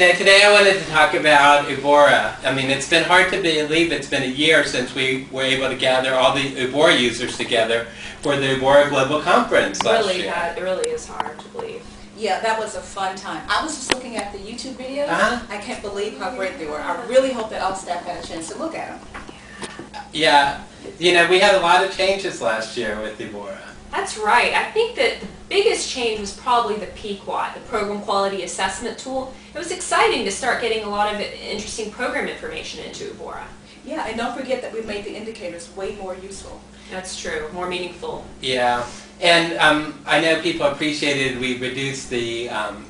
know, today I wanted to talk about Ubora. I mean, it's been hard to believe it's been a year since we were able to gather all the Ubora users together for the Ubora Global Conference last year. It really is hard to believe. Yeah, that was a fun time. I was just looking at the YouTube videos. I can't believe how great they were. I really hope that all staff had a chance to look at them. Yeah, you know, we had a lot of changes last year with Ubora. That's right. I think that the biggest change was probably the PQAT, the Program Quality Assessment Tool. It was exciting to start getting a lot of interesting program information into Ubora. Yeah, and don't forget that we made the indicators way more useful. That's true, more meaningful. Yeah, and I know people appreciated we reduced the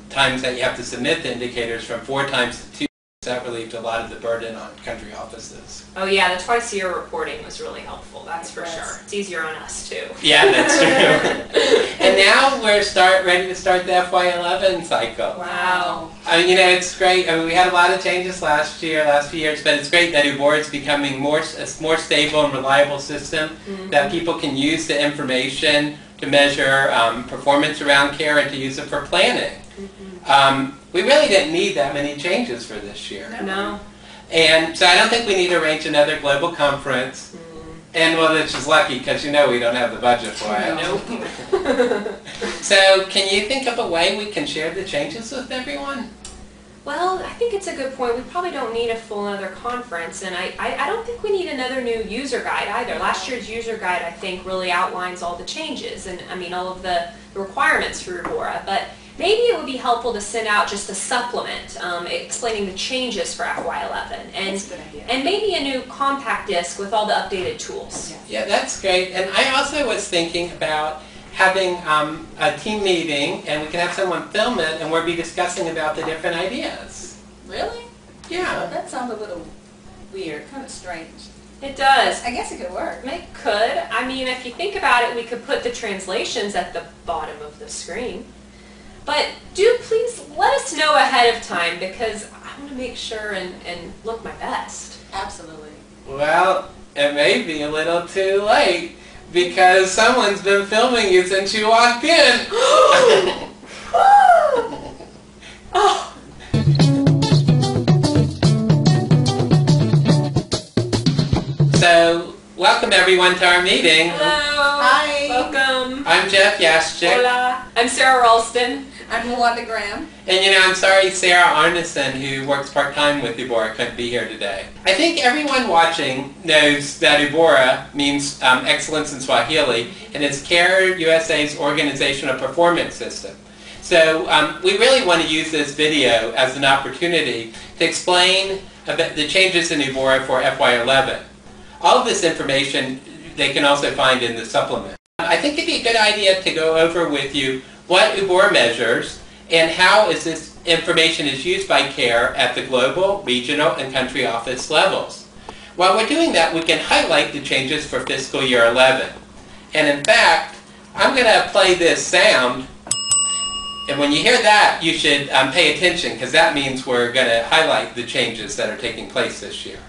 times that you have to submit the indicators from 4 times to 2. That relieved a lot of the burden on country offices. Oh yeah, the twice-a-year reporting was really helpful, that's for sure. It's easier on us too. Yeah, that's true. And now we're ready to start the FY11 cycle. Wow. I mean, you know, it's great. I mean, we had a lot of changes last few years, but it's great that Ubora is becoming a more stable and reliable system that people can use the information to measure performance around care and to use it for planning. We really didn't need that many changes for this year. No. And so I don't think we need to arrange another global conference. And well, it's just lucky because you know we don't have the budget for it. Nope. So can you think of a way we can share the changes with everyone? Well, I think it's a good point. We probably don't need a full another conference, and I don't think we need another new user guide either. Last year's user guide, I think, really outlines all the changes and, I mean, all of the requirements for Ubora, but maybe it would be helpful to send out just a supplement explaining the changes for FY11 and maybe a new compact disc with all the updated tools. Yeah, that's great. And I also was thinking about having a team meeting, and we can have someone film it, and we'll be discussing about the different ideas. Really? Yeah. Well, that sounds a little weird, kind of strange. It does. I guess it could work. It could. I mean, if you think about it, we could put the translations at the bottom of the screen. But do please let us know ahead of time because I want to make sure and look my best. Absolutely. Well, it may be a little too late because someone's been filming you since you walked in. Oh. So, welcome everyone to our meeting. Hello. Hi. Welcome. I'm Jeff Yashchik. Hola. I'm Sarah Ralston. I'm Wanda Graham. And you know, I'm sorry Sarah Arneson, who works part-time with Ubora, couldn't be here today. I think everyone watching knows that Ubora means excellence in Swahili, and it's CARE USA's organizational performance system. So we really want to use this video as an opportunity to explain about the changes in Ubora for FY11. All of this information they can also find in the supplement. I think it'd be a good idea to go over with you what Ubora measures and how this information is used by CARE at the global, regional, and country office levels. While we're doing that, we can highlight the changes for fiscal year 11. And in fact, I'm going to play this sound, and when you hear that, you should pay attention because that means we're going to highlight the changes that are taking place this year.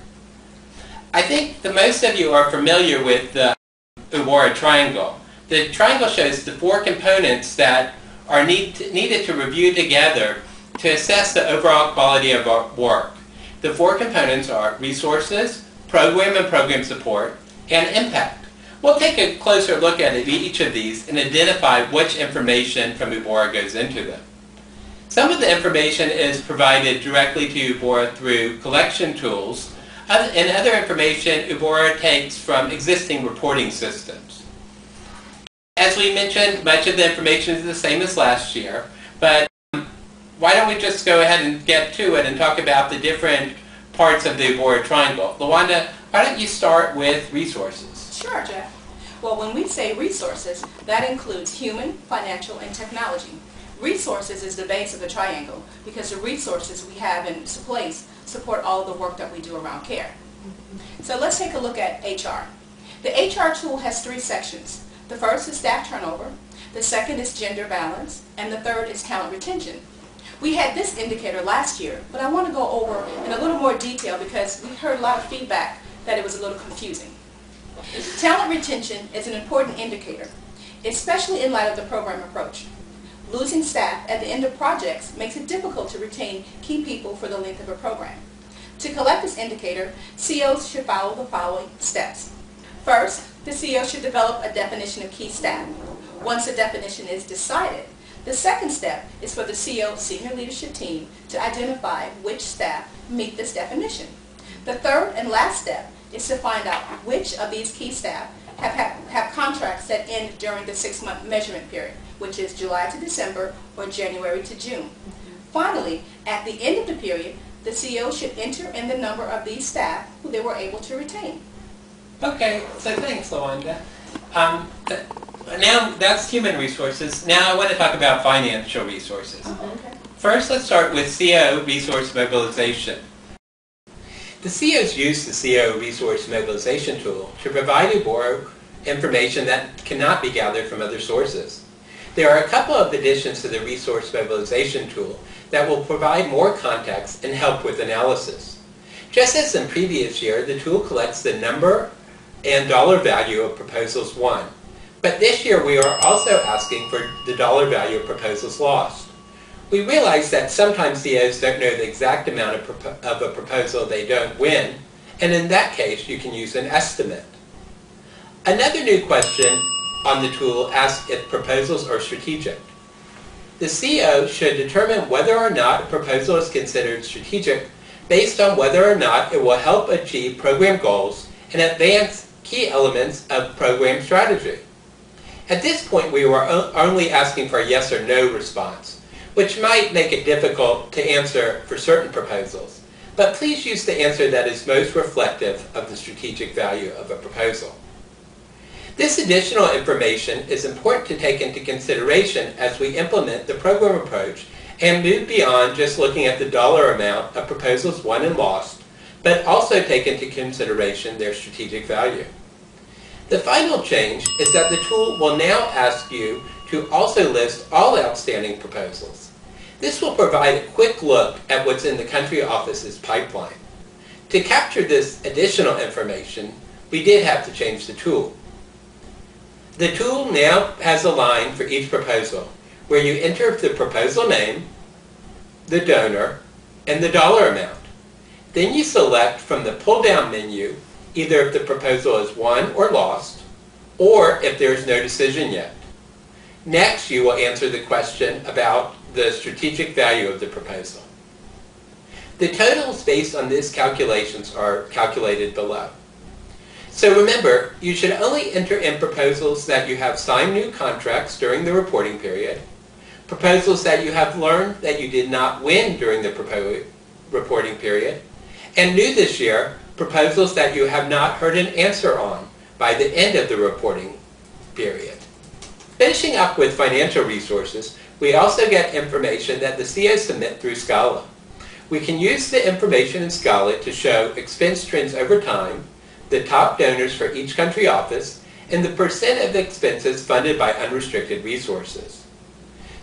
I think that most of you are familiar with the Ubora triangle. The triangle shows the 4 components that are needed to review together to assess the overall quality of our work. The 4 components are resources, program and program support, and impact. We'll take a closer look at each of these and identify which information from Ubora goes into them. Some of the information is provided directly to Ubora through collection tools, and other information Ubora takes from existing reporting systems. As we mentioned, much of the information is the same as last year, but why don't we just go ahead and get to it and talk about the different parts of the Ubora triangle. Lawanda, why don't you start with resources? Sure, Jeff. Well, when we say resources, that includes human, financial, and technology. Resources is the base of the triangle because the resources we have in place support all of the work that we do around care. So let's take a look at HR. The HR tool has 3 sections. The first is staff turnover, the second is gender balance, and the third is talent retention. We had this indicator last year, but I want to go over in a little more detail because we heard a lot of feedback that it was a little confusing. Talent retention is an important indicator, especially in light of the program approach. Losing staff at the end of projects makes it difficult to retain key people for the length of a program. To collect this indicator, CEOs should follow the following steps. First, the CEO should develop a definition of key staff. Once a definition is decided, the second step is for the CEO senior leadership team to identify which staff meet this definition. The third and last step is to find out which of these key staff have contracts that end during the 6-month measurement period, which is July to December or January to June. Finally, at the end of the period, the CEO should enter in the number of these staff who they were able to retain. Okay, so thanks, LaWanda. Now that's human resources. Now I want to talk about financial resources. Oh, okay. First, let's start with CEO resource mobilization. The CEOs use the CEO resource mobilization tool to provide Ubora information that cannot be gathered from other sources. There are a couple of additions to the resource mobilization tool that will provide more context and help with analysis. Just as in previous year, the tool collects the number and dollar value of proposals won. But this year we are also asking for the dollar value of proposals lost. We realize that sometimes CEOs don't know the exact amount of a proposal they don't win, and in that case you can use an estimate. Another new question on the tool asks if proposals are strategic. The CEO should determine whether or not a proposal is considered strategic based on whether or not it will help achieve program goals and advance key elements of program strategy. At this point we were only asking for a yes or no response, which might make it difficult to answer for certain proposals, but please use the answer that is most reflective of the strategic value of a proposal. This additional information is important to take into consideration as we implement the program approach and move beyond just looking at the dollar amount of proposals won and lost, but also take into consideration their strategic value. The final change is that the tool will now ask you to also list all outstanding proposals. This will provide a quick look at what's in the country office's pipeline. To capture this additional information, we did have to change the tool. The tool now has a line for each proposal where you enter the proposal name, the donor, and the dollar amount. Then you select from the pull-down menu either if the proposal is won or lost, or if there is no decision yet. Next, you will answer the question about the strategic value of the proposal. The totals based on these calculations are calculated below. So remember, you should only enter in proposals that you have signed new contracts during the reporting period, proposals that you have learned that you did not win during the reporting period, and new this year, proposals that you have not heard an answer on by the end of the reporting period. Finishing up with financial resources, we also get information that the CEOs submit through Scala. We can use the information in Scala to show expense trends over time, the top donors for each country office, and the percent of expenses funded by unrestricted resources.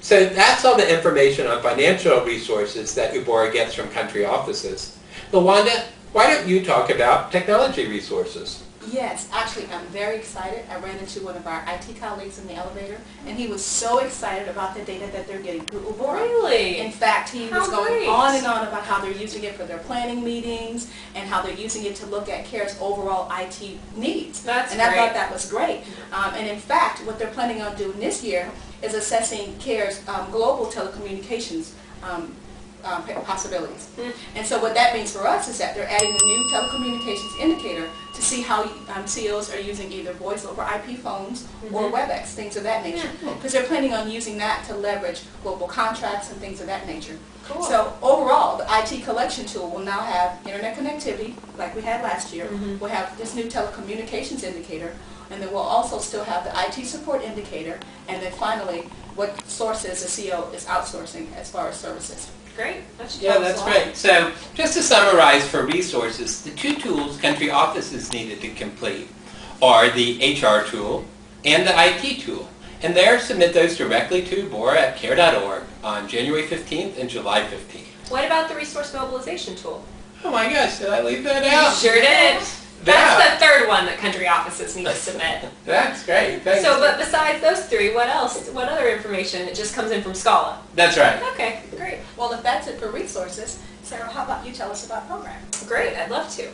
So that's all the information on financial resources that Ubora gets from country offices. LaWanda, why don't you talk about technology resources? Yes, actually I'm very excited. I ran into one of our IT colleagues in the elevator, and he was so excited about the data that they're getting through Ubora. Really? In fact, he was How going great. on and on about how they're using it for their planning meetings and how they're using it to look at CARE's overall IT needs. That's and great. I thought that was great. And in fact, what they're planning on doing this year is assessing CARE's global telecommunications possibilities. And so what that means for us is that they're adding a new telecommunications indicator to see how CEOs are using either voice over IP phones or WebEx, things of that nature. Because they're planning on using that to leverage global contracts and things of that nature. Cool. So overall, the IT collection tool will now have internet connectivity, like we had last year. We'll have this new telecommunications indicator, and then we'll also still have the IT support indicator, and then finally, what sources the CEO is outsourcing as far as services. Great. That should Yeah, help us that's a lot. great. So just to summarize for resources, the two tools country offices needed to complete are the HR tool and the IT tool. And there, submit those directly to Ubora at care.org on January 15th and July 15th. What about the resource mobilization tool? Oh my gosh, did I leave that out? Sure did. That's the third one that country offices need to submit. That's great. Thanks. So, but besides those three, what else? What other information? It just comes in from Scala. That's right. Okay, great. Well, if that's it for resources, Sarah, how about you tell us about programs? Great, I'd love to.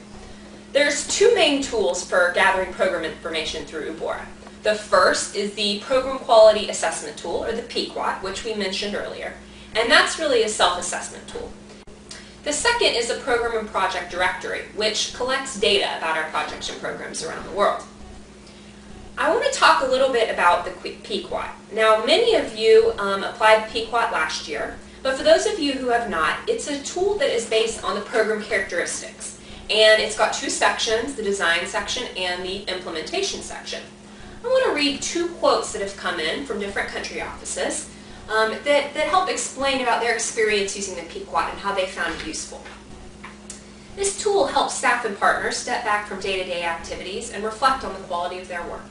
There's two main tools for gathering program information through Ubora. The first is the Program Quality Assessment Tool, or the PQAT, which we mentioned earlier. And that's really a self-assessment tool. The second is a Program and Project Directory, which collects data about our projects and programs around the world. I want to talk a little bit about the PQAT. Now, many of you applied the PQAT last year, but for those of you who have not, it's a tool that is based on the program characteristics. And it's got two sections, the design section and the implementation section. I want to read two quotes that have come in from different country offices that help explain about their experience using the PQAT and how they found it useful. This tool helps staff and partners step back from day-to-day activities and reflect on the quality of their work.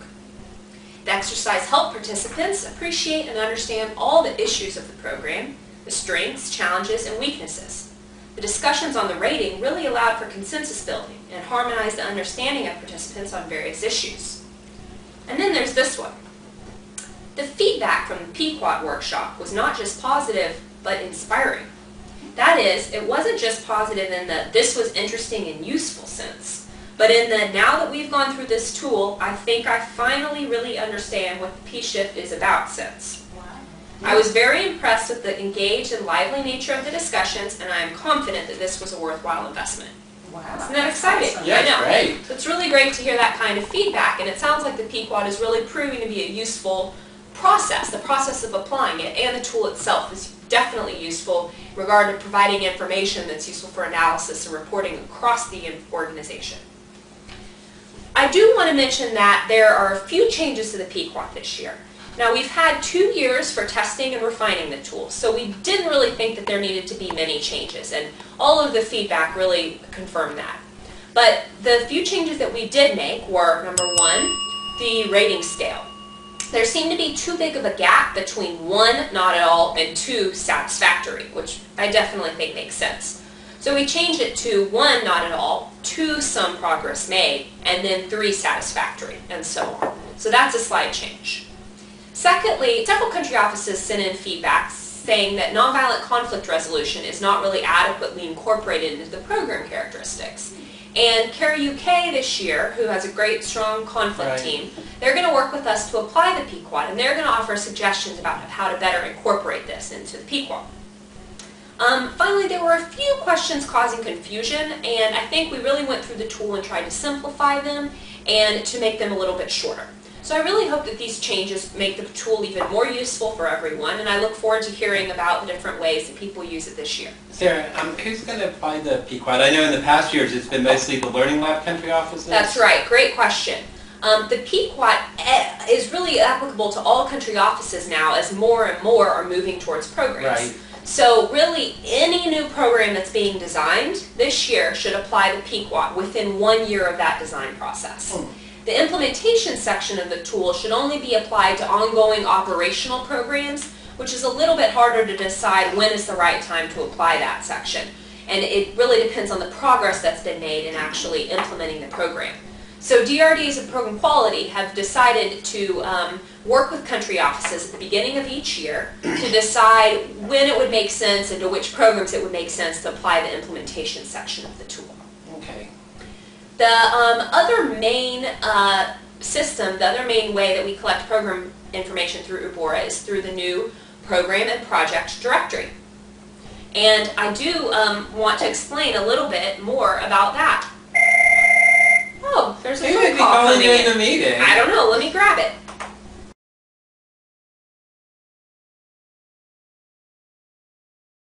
The exercise helped participants appreciate and understand all the issues of the program, the strengths, challenges, and weaknesses. The discussions on the rating really allowed for consensus building and harmonized the understanding of participants on various issues. And then there's this one. The feedback from the PQAT workshop was not just positive, but inspiring. That is, it wasn't just positive in the this was interesting and useful sense, but in the now that we've gone through this tool, I think I finally really understand what the P-Shift is about sense. I was very impressed with the engaged and lively nature of the discussions, and I am confident that this was a worthwhile investment. Wow. Isn't that exciting? Awesome. Yeah, I know. great. It's really great to hear that kind of feedback, and it sounds like the PQAT is really proving to be a useful process, the process of applying it, and the tool itself is definitely useful in regard to providing information that's useful for analysis and reporting across the organization. I do want to mention that there are a few changes to the PQAT this year. Now, we've had 2 years for testing and refining the tool, so we didn't really think that there needed to be many changes, and all of the feedback really confirmed that. But the few changes that we did make were, number one, the rating scale. There seemed to be too big of a gap between 1, not at all, and 2, satisfactory, which I definitely think makes sense. So we changed it to 1, not at all, 2, some progress made, and then 3, satisfactory, and so on. So that's a slight change. Secondly, several country offices sent in feedback saying that nonviolent conflict resolution is not really adequately incorporated into the program characteristics. And CARE UK this year, who has a great, strong conflict team, they're going to work with us to apply the PQAT, and they're going to offer suggestions about how to better incorporate this into the PQAT. Finally, there were a few questions causing confusion, and I think we really went through the tool and tried to simplify them and to make them a little bit shorter. So I really hope that these changes make the tool even more useful for everyone, and I look forward to hearing about the different ways that people use it this year. Sarah, who's going to apply the PQAT? I know in the past years it's been mostly the Learning Lab country offices. That's right. Great question. The PQAT is really applicable to all country offices now as more and more are moving towards programs. Right. So really, any new program that's being designed this year should apply the PQAT within 1 year of that design process. The implementation section of the tool should only be applied to ongoing operational programs, which is a little bit harder to decide when is the right time to apply that section. And it really depends on the progress that's been made in actually implementing the program. So DRDs and Program Quality have decided to work with country offices at the beginning of each year to decide when it would make sense and to which programs it would make sense to apply the implementation section of the tool. Okay. The other main system, the other main way that we collect program information through Ubora is through the new Program and Project Directory. And I do want to explain a little bit more about that. Oh, there's a Who phone would be call calling coming you in the meeting? I don't know. Let me grab it.